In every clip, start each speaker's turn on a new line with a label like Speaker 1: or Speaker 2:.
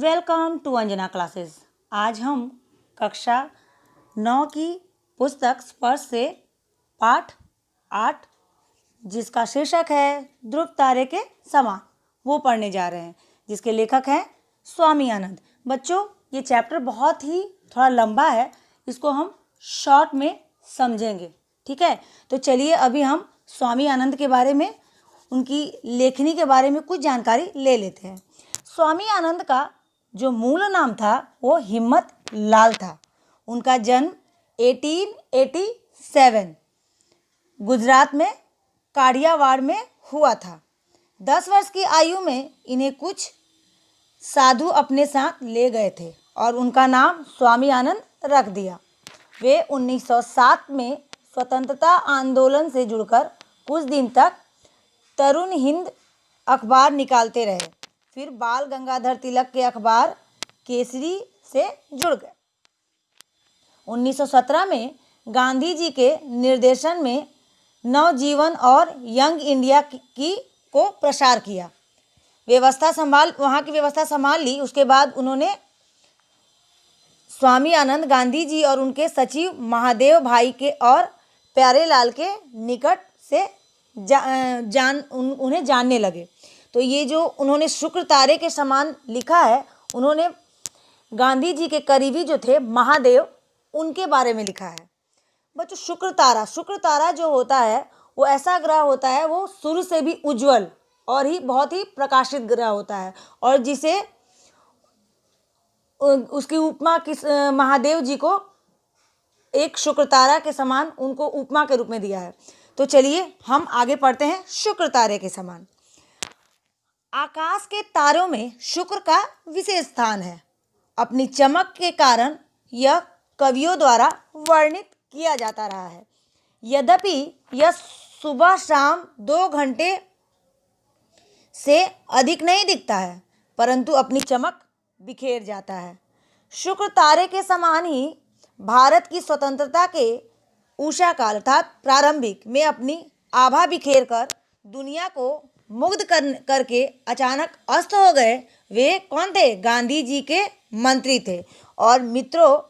Speaker 1: Welcome to Anjana classes. आज हम कक्षा 9 की पुस्तक स्पर्श से पाठ 8 जिसका शीर्षक है ध्रुव तारे के समान वो पढ़ने जा रहे हैं, जिसके लेखक हैं स्वामी आनंद। बच्चों, ये चैप्टर बहुत ही थोड़ा लंबा है, इसको हम शॉर्ट में समझेंगे, ठीक है। तो चलिए अभी हम स्वामी आनंद के बारे में, उनकी लेखनी के बारे में कुछ जानकारी ले लेते हैं। स्वामी आनंद का जो मूल नाम था वो हिम्मत लाल था। उनका जन्म 1887 गुजरात में काठियावाड़ में हुआ था। 10 वर्ष की आयु में इन्हें कुछ साधु अपने साथ ले गए थे और उनका नाम स्वामी आनंद रख दिया। वे 1907 में स्वतंत्रता आंदोलन से जुड़कर कुछ दिन तक तरुण हिंद अखबार निकालते रहे, फिर बाल गंगाधर तिलक के अखबार केसरी से जुड़ गए। 1917 में गांधी जी के निर्देशन में नवजीवन और यंग इंडिया को प्रसार किया। वहाँ की व्यवस्था संभाल ली। उसके बाद उन्होंने स्वामी आनंद गांधी जी और उनके सचिव महादेव भाई के और प्यारेलाल के निकट से उन्हें जानने लगे। तो ये जो उन्होंने शुक्र तारे के समान लिखा है, उन्होंने गांधी जी के करीबी जो थे महादेव, उनके बारे में लिखा है। बच्चों, शुक्र तारा जो होता है वो ऐसा ग्रह होता है, वो सूर्य से भी उज्जवल और ही बहुत ही प्रकाशित ग्रह होता है, और जिसे उसकी उपमा किस महादेव जी को एक शुक्र तारा के समान उनको उपमा के रूप में दिया है। तो चलिए हम आगे पढ़ते हैं। शुक्र तारे के समान आकाश के तारों में शुक्र का विशेष स्थान है। अपनी चमक के कारण यह कवियों द्वारा वर्णित किया जाता रहा है। यद्यपि यह सुबह शाम 2 घंटे से अधिक नहीं दिखता है, परंतु अपनी चमक बिखेर जाता है। शुक्र तारे के समान ही भारत की स्वतंत्रता के उषा काल अर्थात प्रारंभिक में अपनी आभा बिखेर कर दुनिया को मुग्ध करके अचानक अस्त हो गए। वे कौन थे? गांधी जी के मंत्री थे और मित्रों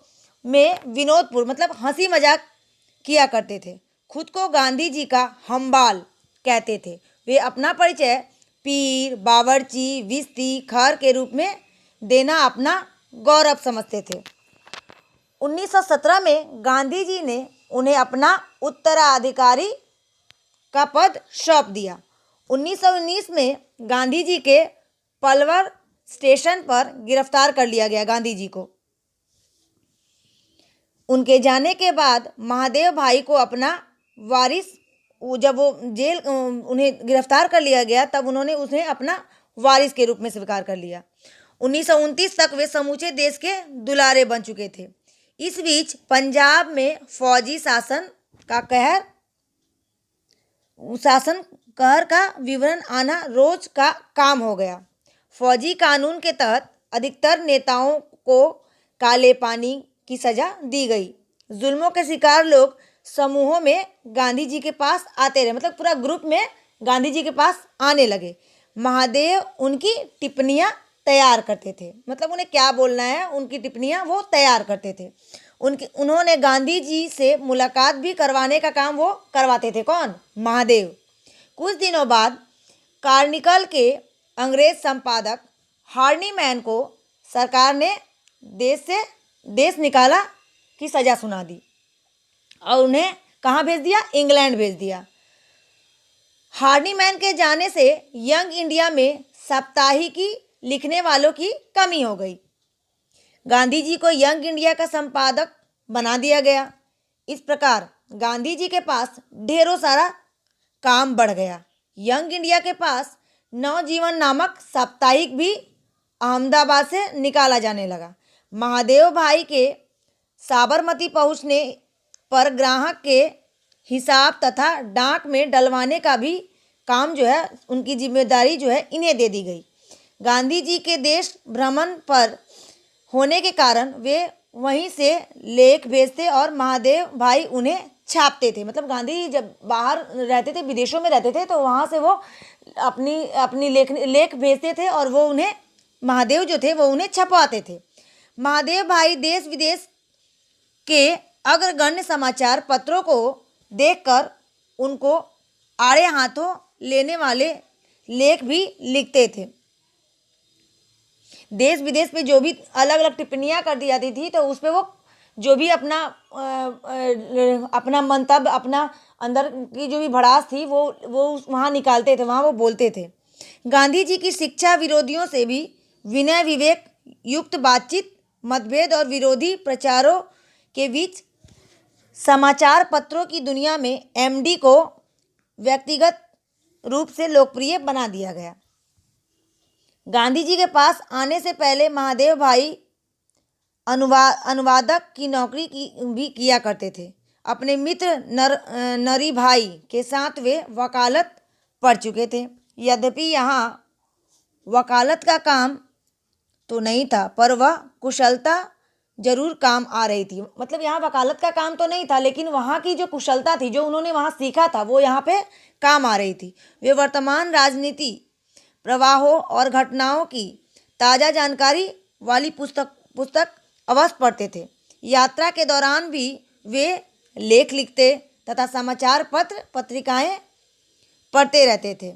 Speaker 1: में विनोदपुर मतलब हंसी मजाक किया करते थे। खुद को गांधी जी का हमबाल कहते थे। वे अपना परिचय पीर, बावर्ची, विस्ती, खर के रूप में देना अपना गौरव समझते थे। 1917 में गांधी जी ने उन्हें अपना उत्तराधिकारी का पद सौंप दिया। 1919 में गांधी जी के पलवर स्टेशन पर गिरफ्तार कर लिया गया। गांधी जी को उनके जाने के बाद महादेव भाई को अपना वारिस, जब वो उन्हें गिरफ्तार कर लिया गया तब उन्होंने उन्हें अपना वारिस के रूप में स्वीकार कर लिया। 1929 तक वे समूचे देश के दुलारे बन चुके थे। इस बीच पंजाब में फौजी शासन कहर का विवरण आना रोज का काम हो गया। फौजी कानून के तहत अधिकतर नेताओं को काले पानी की सजा दी गई। जुल्मों के शिकार लोग समूहों में गांधी जी के पास आते रहे, मतलब पूरा ग्रुप में गांधी जी के पास आने लगे। महादेव उनकी टिप्पणियां तैयार करते थे, मतलब उन्हें क्या बोलना है उनकी टिप्पणियां वो तैयार करते थे। उन्होंने गांधी जी से मुलाकात भी करवाने का काम वो करवाते थे। कौन? महादेव। कुछ दिनों बाद कार्निकल के अंग्रेज संपादक हार्नीमैन को सरकार ने देश निकाला की सजा सुना दी और उन्हें कहाँ भेज दिया? इंग्लैंड भेज दिया। हार्नीमैन के जाने से यंग इंडिया में साप्ताहिकी लिखने वालों की कमी हो गई। गांधी जी को यंग इंडिया का संपादक बना दिया गया। इस प्रकार गांधी जी के पास ढेरों सारा काम बढ़ गया। यंग इंडिया के पास नवजीवन नामक साप्ताहिक भी अहमदाबाद से निकाला जाने लगा। महादेव भाई के साबरमती पहुंचने पर ग्राहक के हिसाब तथा डाक में डलवाने का भी काम जो है, उनकी जिम्मेदारी जो है इन्हें दे दी गई। गांधी जी के देश भ्रमण पर होने के कारण वे वहीं से लेख भेजते और महादेव भाई उन्हें छापते थे। मतलब गांधी जी जब बाहर रहते थे, विदेशों में रहते थे, तो वहाँ से वो अपनी लेख भेजते थे और वो उन्हें महादेव जो थे वो उन्हें छपवाते थे। महादेव भाई देश विदेश के अग्रगण्य समाचार पत्रों को देखकर उनको आड़े हाथों लेने वाले लेख भी लिखते थे। देश विदेश में जो भी अलग अलग टिप्पणियाँ कर दी जाती थी तो उस पर वो जो भी अपना मंतव्य, अपना अंदर की जो भी भड़ास थी वो वहाँ निकालते थे, वहाँ वो बोलते थे। गांधी जी की शिक्षा विरोधियों से भी विनय विवेक युक्त बातचीत, मतभेद और विरोधी प्रचारों के बीच समाचार पत्रों की दुनिया में एमडी को व्यक्तिगत रूप से लोकप्रिय बना दिया गया। गांधी जी के पास आने से पहले महादेव भाई अनुवादक की नौकरी भी किया करते थे। अपने मित्र नरी भाई के साथ वे वकालत पढ़ चुके थे। यद्यपि यहाँ वकालत का काम तो नहीं था, पर वह कुशलता जरूर काम आ रही थी। मतलब यहाँ वकालत का काम तो नहीं था, लेकिन वहाँ की जो कुशलता थी, जो उन्होंने वहाँ सीखा था, वो यहाँ पे काम आ रही थी। वे वर्तमान राजनीति प्रवाहों और घटनाओं की ताज़ा जानकारी वाली पुस्तक अवश्य पढ़ते थे। यात्रा के दौरान भी वे लेख लिखते तथा समाचार पत्र पत्रिकाएं पढ़ते रहते थे।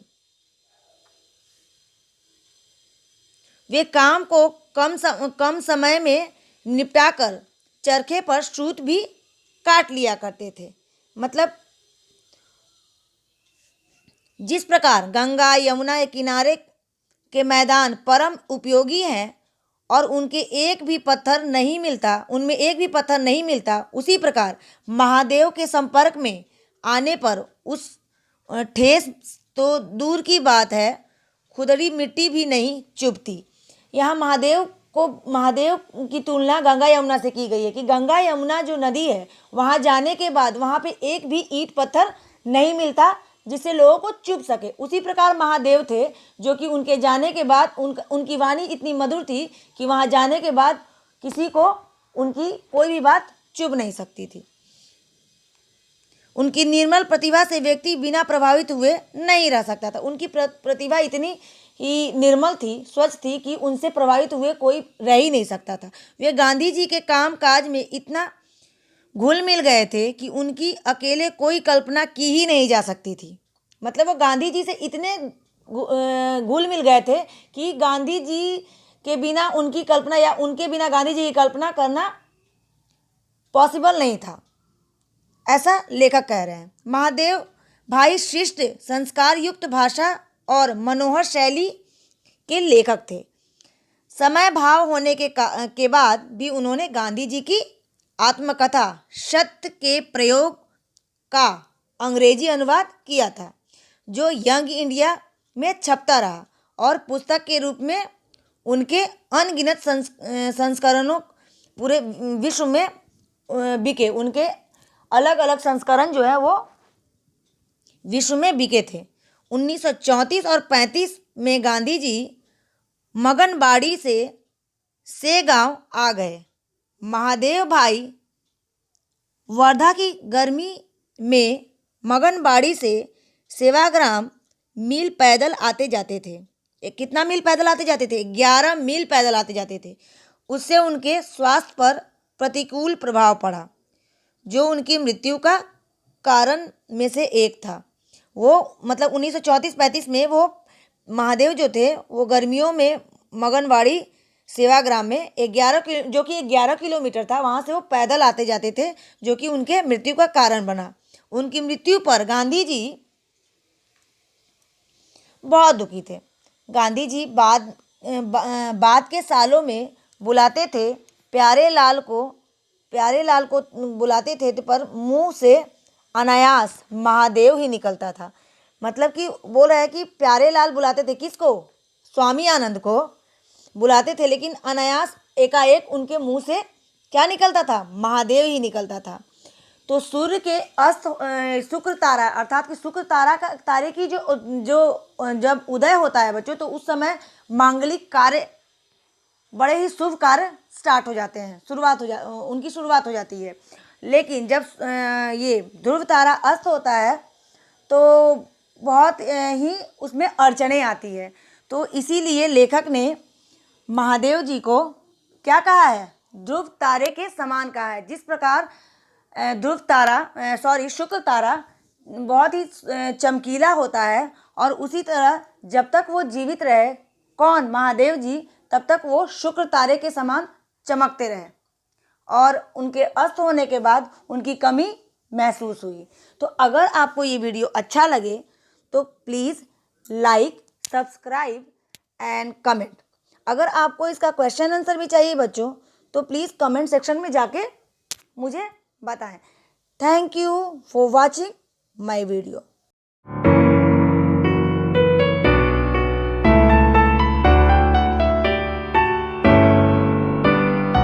Speaker 1: वे काम को कम समय में निपटाकर चरखे पर सूत भी काट लिया करते थे। मतलब जिस प्रकार गंगा यमुना के किनारे के मैदान परम उपयोगी हैं और उनमें एक भी पत्थर नहीं मिलता, उसी प्रकार महादेव के संपर्क में आने पर उस ठेस तो दूर की बात है, खुदरी मिट्टी भी नहीं चुभती। यहाँ महादेव की तुलना गंगा यमुना से की गई है कि गंगा यमुना जो नदी है, वहाँ जाने के बाद वहाँ पे एक भी ईंट पत्थर नहीं मिलता जिससे लोगों को चुभ सके। उसी प्रकार महादेव थे, जो कि उनके जाने के बाद उनकी वाणी इतनी मधुर थी कि वहाँ जाने के बाद किसी को उनकी कोई भी बात चुभ नहीं सकती थी। उनकी निर्मल प्रतिभा से व्यक्ति बिना प्रभावित हुए नहीं रह सकता था। उनकी प्रतिभा इतनी ही निर्मल थी, स्वच्छ थी कि उनसे प्रभावित हुए कोई रह ही नहीं सकता था। वे गांधी जी के काम काज में इतना घुल मिल गए थे कि उनकी अकेले कोई कल्पना की ही नहीं जा सकती थी। मतलब वो गांधी जी से इतने घुल मिल गए थे कि गांधी जी के बिना उनकी कल्पना या उनके बिना गांधी जी की कल्पना करना पॉसिबल नहीं था, ऐसा लेखक कह रहे हैं। महादेव भाई शिष्ट, संस्कार युक्त भाषा और मनोहर शैली के लेखक थे। समय भाव होने के बाद भी उन्होंने गांधी जी की आत्मकथा सत्य के प्रयोग का अंग्रेजी अनुवाद किया था, जो यंग इंडिया में छपता रहा और पुस्तक के रूप में उनके अनगिनत संस्करणों पूरे विश्व में बिके। उनके अलग अलग संस्करण जो है वो विश्व में बिके थे। 1934 और 35 में गांधी जी मगनबाड़ी से गांव आ गए। महादेव भाई वर्धा की गर्मी में मगनबाड़ी से सेवाग्राम मील पैदल आते जाते थे। कितना मील पैदल आते जाते थे? 11 मील पैदल आते जाते थे। उससे उनके स्वास्थ्य पर प्रतिकूल प्रभाव पड़ा, जो उनकी मृत्यु का कारण में से एक था। वो मतलब 1934-35 में वो महादेव जो थे वो गर्मियों में मगनबाड़ी सेवाग्राम में 11 किलोमीटर था, वहाँ से वो पैदल आते जाते थे, जो कि उनके मृत्यु का कारण बना। उनकी मृत्यु पर गांधी जी बहुत दुखी थे। गांधी जी बाद के सालों में बुलाते थे प्यारे लाल को बुलाते थे, पर मुंह से अनायास महादेव ही निकलता था। मतलब कि बोल रहा है कि प्यारे लाल बुलाते थे किसको? स्वामी आनंद को बुलाते थे, लेकिन अनायास एकाएक उनके मुंह से क्या निकलता था? महादेव ही निकलता था। तो सूर्य के अस्त शुक्र तारा अर्थात कि शुक्र तारे की जो जब उदय होता है बच्चों, तो उस समय मांगलिक कार्य, बड़े ही शुभ कार्य स्टार्ट हो जाते हैं, उनकी शुरुआत हो जाती है। लेकिन जब ये ध्रुव तारा अस्त होता है तो बहुत ही उसमें अड़चनें आती है। तो इसीलिए लेखक ने महादेव जी को क्या कहा है? ध्रुव तारे के समान कहा है। जिस प्रकार शुक्र तारा बहुत ही चमकीला होता है, और उसी तरह जब तक वो जीवित रहे, कौन? महादेव जी, तब तक वो शुक्र तारे के समान चमकते रहे, और उनके अस्त होने के बाद उनकी कमी महसूस हुई। तो अगर आपको ये वीडियो अच्छा लगे तो please like, subscribe and comment. अगर आपको इसका क्वेश्चन आंसर भी चाहिए बच्चों, तो प्लीज़ कमेंट सेक्शन में जाके मुझे बताएं। Thank you for watching my video.